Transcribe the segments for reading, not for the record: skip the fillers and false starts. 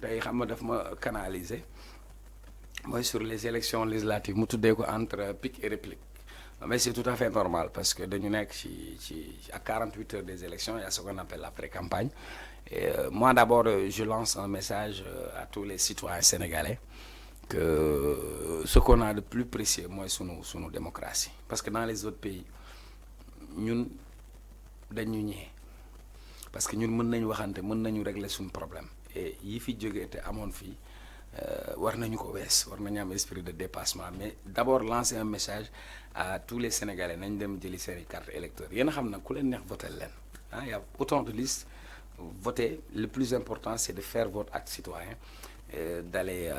tey xam nga daf ma canaliser mooy sur les élections législatives mu tuddee ko entre pic et réplique mais c'est tout à fait normal parce que dañu nekk ci à 48 heures des élections il y a ce qu'on appelle l'après-campagne et moi d'abord je lance un message à tous les citoyens sénégalais que ce qu'on a de plus précieux mooy sunu démocratie parce que dans les autres pays ñun dañu ñee parce que ñun mën nañu waxante mën nañu régler suñu problème et yi fi jógee te amoon fii war nañu ko wees war nañu am esprit de dépassement mais d'abord lancer un message à tous les Sénégalais nañ dem jëli seeni carte électeur yéen a xam nag ku leen neex voter leen ah y a autant de listes voter le plus important c'est de faire votre acte citoyen d'aller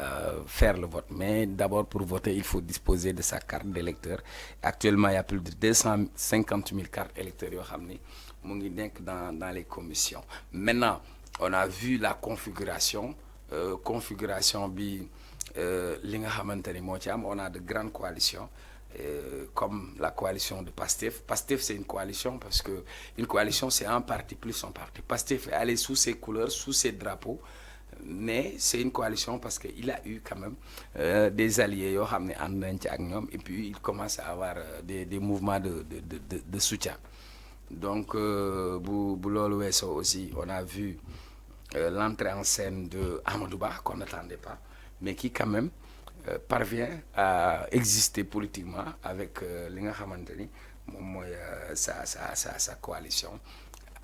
faire le vote mais d'abord pour voter il faut disposer de sa carte d'électeur actuellement il y a plus de 250 000 cartes électeurs yoo xam ni mu ngi nekk dans les commissions maintenant on a vu la configuration bi li nga xamante ni moo ci am on a de grandes coalitions comme la coalition de Pastef. Pastef c'est une coalition parce que une coalition c'est un parti plus son parti. Pastef est allé sous ses couleurs, sous ses drapeaux, mais c'est une coalition parce que il a eu quand même des alliés yoo xam ne ànd nañ ci ak ñoom et puis il commence à avoir des mouvements de soutien. Donc bu loolu weesoo aussi on a vu l'entrée en scène de Amadou Ba qu'on n'attendait pas mais qui quand même parvient à exister politiquement avec li nga xamante ni moom mooy sa coalition.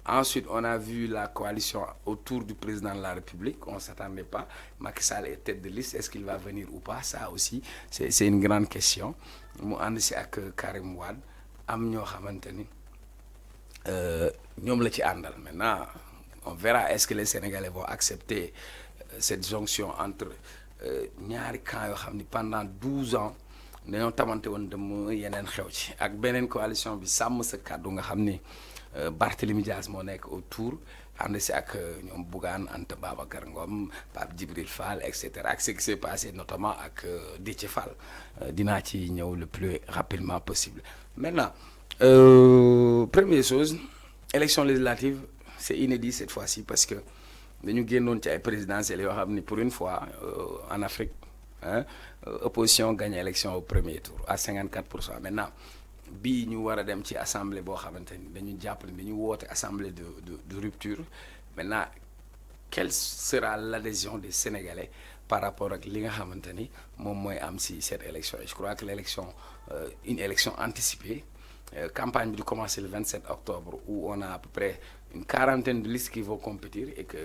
Ensuite on a vu la coalition autour du président de la République on s'attendait pas Macky Sall est tête de liste est-ce qu'il va venir ou pas ça aussi c'est une grande question mu ànd si ak Karim Wade am ñoo xamante ni ñoom la ci àndal maintenant on verra est-ce que les Sénégalais vont accepter cette jonction entre ñaari camps yoo xam ni pendant 12 ans dañoo tamante woon dem yeneen xew ci ak beneen coalition bi sàmm sa kàddu nga xam ni Barthélémy Dias moo nekk autour ànd si ak ñoom Bougane Anta Babacar Ngom Pape Djibril Fall et cetera ak ce qui s'est passé notamment ak Déthié Fall dinaa ci ñëw le plus rapidement possible. Maintenant première chose élection législative c'est inédit cette fois-ci parce que dañu génnoon ci ay présidentielles yoo xam ni pour une fois en Afrique opposition gagne élection au premier tour à 54%. Maintenant bii ñu war a dem ci assemblée boo xamante ni dañu jàpp ni dañu woote assemblée de rupture. Maintenant quelle sera l'adhésion des Sénégalais par rapport ak li nga xamante ni moom mooy am si cette élection et je crois que l'élection une élection anticipée campagne bi di commencer le 27 octobre où on a à peu près une quarantaine de listes qui vont compétir et que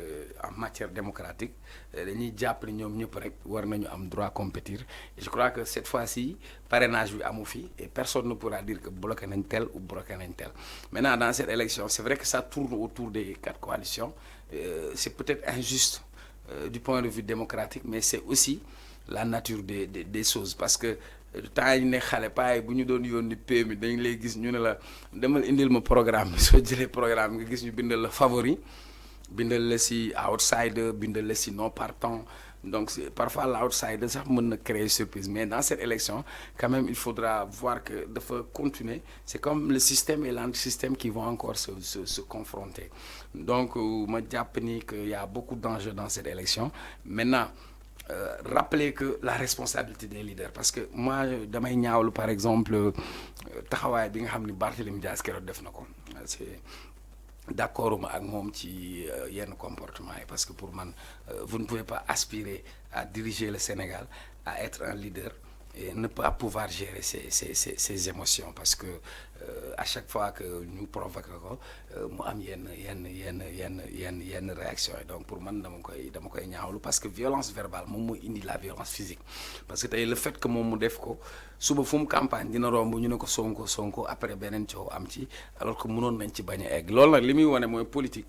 en matière démocratique dañuy jàpp ni ñoom ñëpp rek war nañu am droit compétir et je crois que cette fois-ci parrainage bi amu fi et personne ne pourra dire que bloqué nañ tel ou bloqué nañ tel. Maintenant dans cette élection c'est vrai que ça tourne autour des 4 coalitions c'est peut-être injuste du point de vue démocratique mais c'est aussi la nature des choses parce que temps yi ne xale paay bu ñu doon yónni PMI dañ lay gis ñu ne la demal indil ma programme bi soo jëlee programme nga gis ñu bindal la favori bindal la si outsider bindal la si non partant donc parfois l'outsider sax mën na créer surprise mais dans cette élection quand même il faudra voir que dafa continuer c'est comme le système et l'antisystème qui vont encore se confronter donc ma jàpp ni que y a beaucoup d'enjeux dans cette élection. Maintenant rappeler que la responsabilité des leaders parce que moi damay ñaawlu par exemple taxawaay bi nga xam ni Barthélémy Dias keroog def na ko c'est d'accord ak moom ci yenn comportement yi parce que pour man vous ne pouvez pas aspirer à diriger le Sénégal à être un leader et ne pas pouvoir gérer ses émotions parce que à chaque fois que ñu provoqué ko mu am yenn réaction yi donc pour man dama koy ñaawlu parce que violence verbale moom mooy indi la violence physique parce que tey le fait que moom mu def ko suba fu mu campagne dina romb ñu ne ko Sonko après beneen coow am ci alors que mënoon nañ ci bañ a egg loolu nag li muy wane mooy politique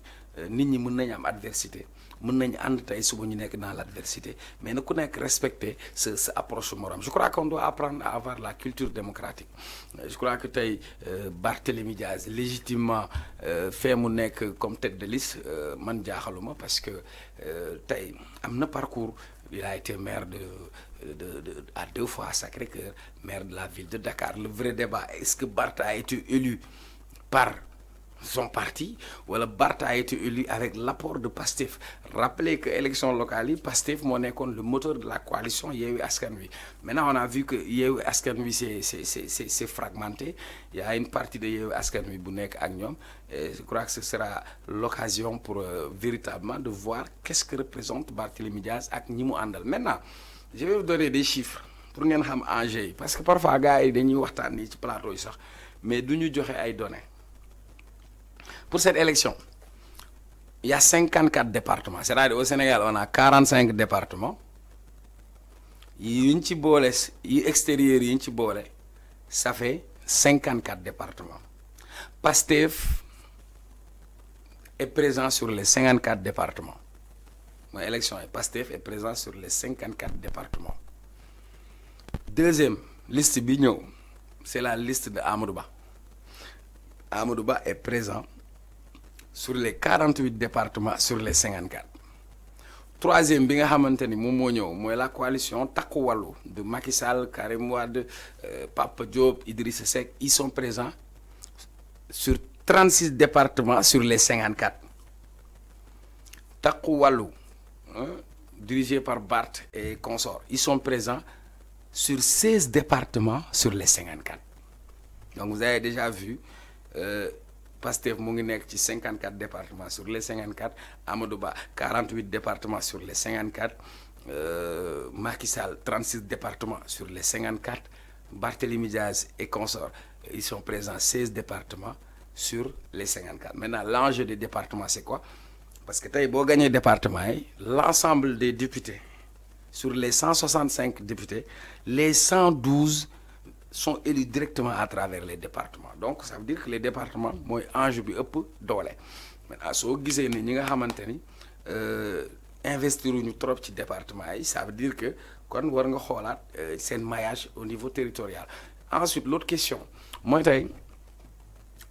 nit ñi mën nañu am adversité mën nañu ànd tey suba ñu nekk dans l'adversité mais na ku nekk respecter sa approche morom je crois qu'on doit apprendre à avoir la culture démocratique je crois que tey Barthélémy Diaz légitimement fee mu nekk comme tête de liste man jaaxaluma parce que tey am na parcours il a été maire à 2 fois à Sacré-Cœur maire de la ville de Dakar le vrai débat est-ce que Barth a été élu par son parti, voilà, Barth a été élu avec l'apport de Pastef. Rappelez que l'élection locale, Pastef est le moteur de la coalition Yewwi Askan Wi. Maintenant, on a vu que Yewwi Askan Wi c'est fragmenté. Il y a une partie de Yewwi Askan Wi bu nekk ak ñoom. Et je crois que ce sera l'occasion pour véritablement de voir qu'est-ce que représente Barthélémy Diaz ak ñi mu àndal. Maintenant, je vais vous donner des chiffres pour ngeen xam enjeu yi parce que parfois gars yi dañuy waxtaan nii ci plateau yi sax mais duñu joxe ay données. Pour cette élection, il y a 54 départements. C'est-à-dire au Sénégal, on a 45 départements. Extérieurs, ça fait 54 départements. Pastef est présent sur les 54 départements. Mon élection, Pastef est présent sur les 54 départements. Deuxième liste Bigno, c'est la liste de Amadou Ba. Amadou Ba est présent sur les 48 départements sur les 54. Troisième, la coalition Takku Wallu de Macky Sall, Karim Wade, Papa Diop, Idrissa Seck, ils sont présents sur 36 départements sur les 54. Takku Wallu, dirigé par Barth et consorts, ils sont présents sur 16 départements sur les 54. Donc vous avez déjà vu, Pastef mu ngi nekk ci 54 départements sur les 54, Amadou Ba 48 départements sur les 54, Macky Sall 36 départements sur les 54, Barthélémy Diaz et consorts, ils sont présents 16 départements sur les 54. Maintenant, l'enjeu des départements, c'est quoi? Parce que si vous gagnez le département, l'ensemble des députés, sur les 165 députés, les 112 sont élus directement à travers les départements. Donc, ça veut dire que les départements, moi, enjeu bi ëpp doole. Maintenant, si vous gisee ni ñi nga xamanteni investir ñu trop ci département yi, ça veut dire que kon war nga xolaat sen maillage au niveau territorial. Ensuite, l'autre question, moi tay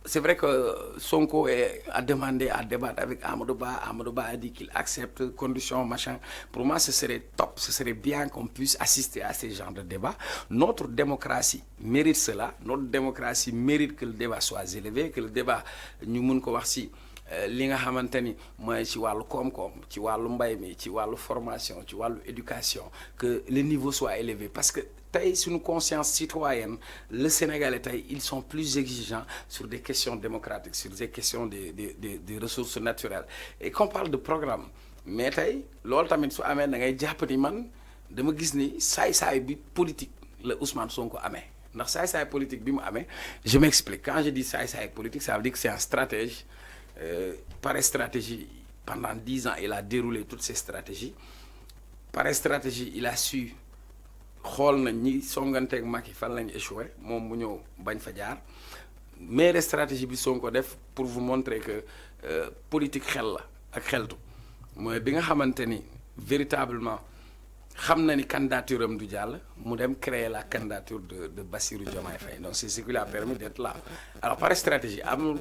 c'est vrai que Sonko a demandé à débattre avec Amadou Ba. Amadou Ba a dit qu'il accepte conditions, machin. Pour moi, ce serait top, ce serait bien qu'on puisse assister à ce genre de débat. Notre démocratie mérite cela. Notre démocratie mérite que le débat soit élevé, que le débat, nous pouvons voir si li nga xamanteni moy ci walu kom-kom, ci walu mbay mi, ci walu formation, ci walu éducation, que le niveau soit élevé parce que tay suñu conscience citoyenne, le Sénégalais tay ils sont plus exigeants sur des questions démocratiques, sur des questions des ressources naturelles. Et qu'on parle de programme, mais tay lool tamit su amé da ngay japp ni man dama gis ni say bi politique le Ousmane Sonko amé. Ndax say politique bi mu amé, je m'explique. Quand je dis say politique, ça veut dire que c'est un stratège. Par stratégie, pendant 10 ans, il a déroulé toutes ses stratégies. Par stratégie, il a su xool na ñi songanteeg Macky fan lañ échoué moom mu ñëw bañ fa jaar. Meilleure stratégie bi Sonko def pour vous montrer que politique xel la ak xeltu mooy bi nga xamante ni véritablement xam na ni candidature am du jàll mu dem créer la candidature de Bassirou Diomaye Faye. Donc c'est ce qui lui a permis d'être là. Alors par stratégie am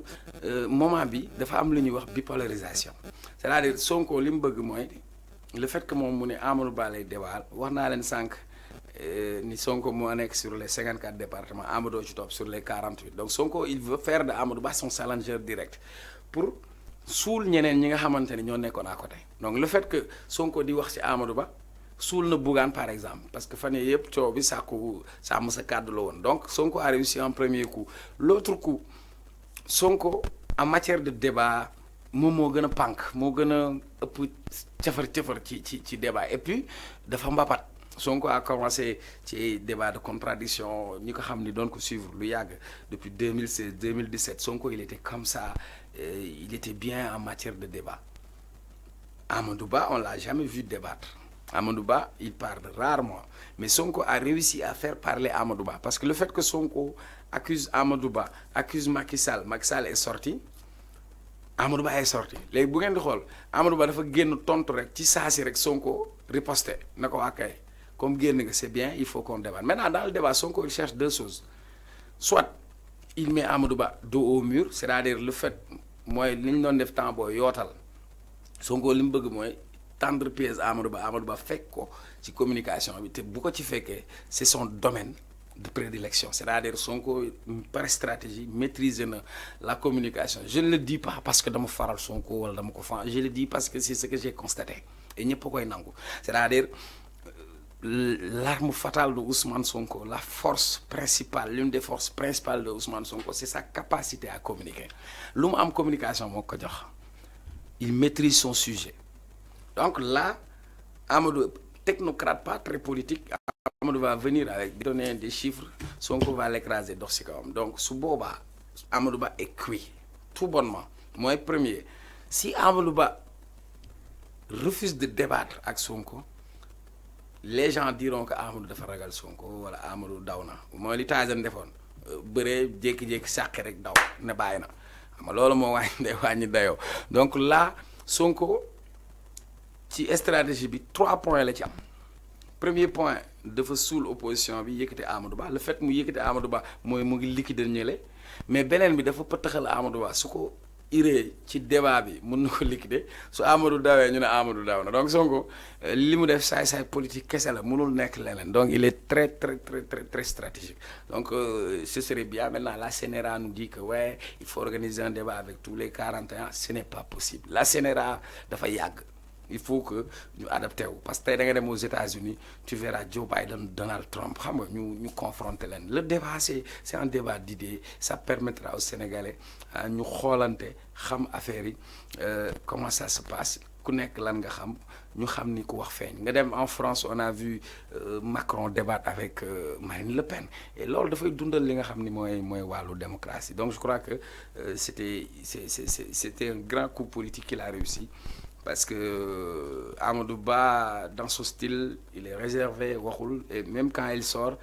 moment bi dafa am lu ñuy wax bipolarisation, c'est-à-dire Sonko li mu bëgg mooy le fait que moom mu ne Amadou Ba lay débat wax naa leen sànq ni Sonko moo nekk sur les 54 départements, Amadou ci topp sur les 48. Donc Sonko il veut faire de Amadou Ba son challenger direct pour suul ñeneen ñi nga xamante ni ñoo nekkoon à côté. Donc le fait que Sonko di wax ci Amadou Ba suul na Bougane par exemple, parce que fan yii yëpp coow bi sàkku sa mës a kàddu la woon. Donc Sonko a réussi un premier coup. L'autre coup, Sonko en matière de débat moom moo gën a pànk moo gën a ëpp cafar ci débat. Et puis dafa mbapat. Sonko a commencé ci débat de contradiction ñi ko xam ni doon ko suivre lu yàgg depuis 2016 2017. Sonko il était comme ça, il était bien en matière de débat. Amadou Ba on l'a jamais vu débattre. Amadou Ba, il parle rarement. Mais Sonko a réussi à faire parler Amadou Ba. Parce que le fait que Sonko accuse Amadou Ba, accuse Macky Sall est sorti, Amadou Ba est sorti. Les bougains de Hall, Amadou Ba dafa génn tontu rek ci saasi rek Sonko riposté nako akay. Comme génn nga c'est bien, il faut qu'on débatte. Maintenant dans le débat Sonko il cherche deux choses. Soit il met Amadou Ba dos au mur, c'est-à-dire le fait moy liñ doon def temps boy yotal. Sonko lim bëgg moy tendre pièce Amadou Ba fekk ko ci communication bi te bu ko ci fekkee c'est son domaine de prédilection. C'est-à-dire Sonko par stratégie maîtriser la communication. Je ne le dis pas parce que dama faral Sonko wala dama ko fan, je le dis parce que c'est ce que j'ai constaté et ñëpp koy nangu. C'est-à-dire l'arme fatale de Ousmane Sonko, la force principale, l'une des forces principales de Ousmane Sonko, c'est sa capacité à communiquer. Lu mu am communication moo ko jox. Il maîtrise son sujet. Donc là, Amadou, technocrate pas très politique, Amadou va venir avec donner des chiffres, Sonko va l'écraser dox ci kawam. Donc su boobaa Amadou Ba est cuit tout bonnement. Mooy premier, si Amadou Ba refuse de débattre ak Sonko, les gens diront que Amadou dafa ragal Sonko wala Amadou daw na mooy li Tyson defoon bëree jékki-jékki sàqi rek daw ne bàyyi na xam nga loolu moo wàññi dayoo. Donc là Sonko ci stratégie bi 3 points la ci am. Premier point dafa suul opposition bi yëkkati Amadou Ba, le fait mu yëkkati Amadou Ba mooy mu ngi liquider ñële, mais beneen bi dafa pëttaxal Amadou Ba su ko iree ci débat bi mën na ko liquider su Amadou dawee ñu ne Amadou daw na. Donc Sonko li mu def saay politique kese la mënul nekk leneen. Donc il est très stratégique. Donc ce serait bien. Maintenant la CNRA nous dit que ouais, il faut organiser un débat avec tous les 41. Ce n'est pas possible. La CNRA dafa yàgg. Il faut que nous adaptions. Parce que tey da nga dem aux États-Unis, tu verras Joe Biden, Donald Trump, nous confronter. Le débat, c'est un débat d'idées. Ça permettra aux Sénégalais de nous relancer, xam affaire comment ça se passe. Ku nekk lan nga xam ñu xam ni ku wax feeñ nga dem en France on a vu Macron débattre avec Marine Le Pen et loolu dafay dundal li nga xam ni mooy wàllu démocratie. Donc je crois que c'était un grand coup politique qu'il a réussi. Parce que Amadou Ba, dans son style, il est réservé, et même quand il sort,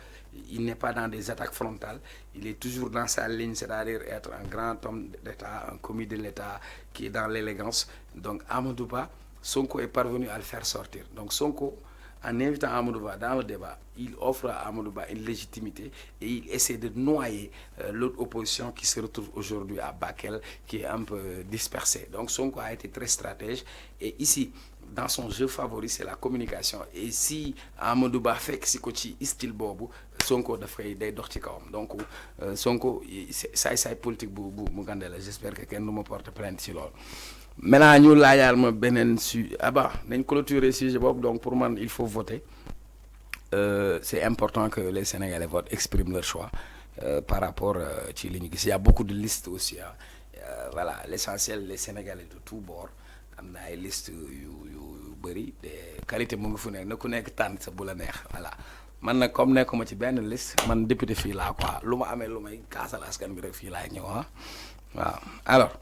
il n'est pas dans des attaques frontales, il est toujours dans sa ligne, c'est-à-dire être un grand homme d'État, un commis de l'État qui est dans l'élégance. Donc Amadou Ba, Sonko est parvenu à le faire sortir. Donc Sonko, en invitant Amadou Ba dans le débat, il offre à Amadou Ba une légitimité et il essaie de noyer l'autre opposition qui se retrouve aujourd'hui à Bakel, qui est un peu dispersée. Donc Sonko a été très stratège et ici, dans son jeu favori, c'est la communication. Et si Amadou Ba fait que c'est style bobu, Sonko dafay day dox ci kawam. Donc Sonko c'est politique bu gandé la. J'espère que quelqu'un ne me porte plainte ci lool. Maintenant ñu laajaal ma beneen nañ clôturer sujet boobu. Donc pour moi il faut voter. C'est important que les Sénégalais votent, expriment leur choix par rapport ci li ñu gis. Il y a beaucoup de listes aussi. Voilà, l'essentiel les Sénégalais de tous bords am na ay listes yu bëri de qualité mu ngi fu nekk na ku nekk tànn sa bu la neex. Voilà man nag comme nekkuma ci benn liste man député fii laa quoi lu ma amee lu may kaasal askan bi rek fii laay ñëw waaw alors.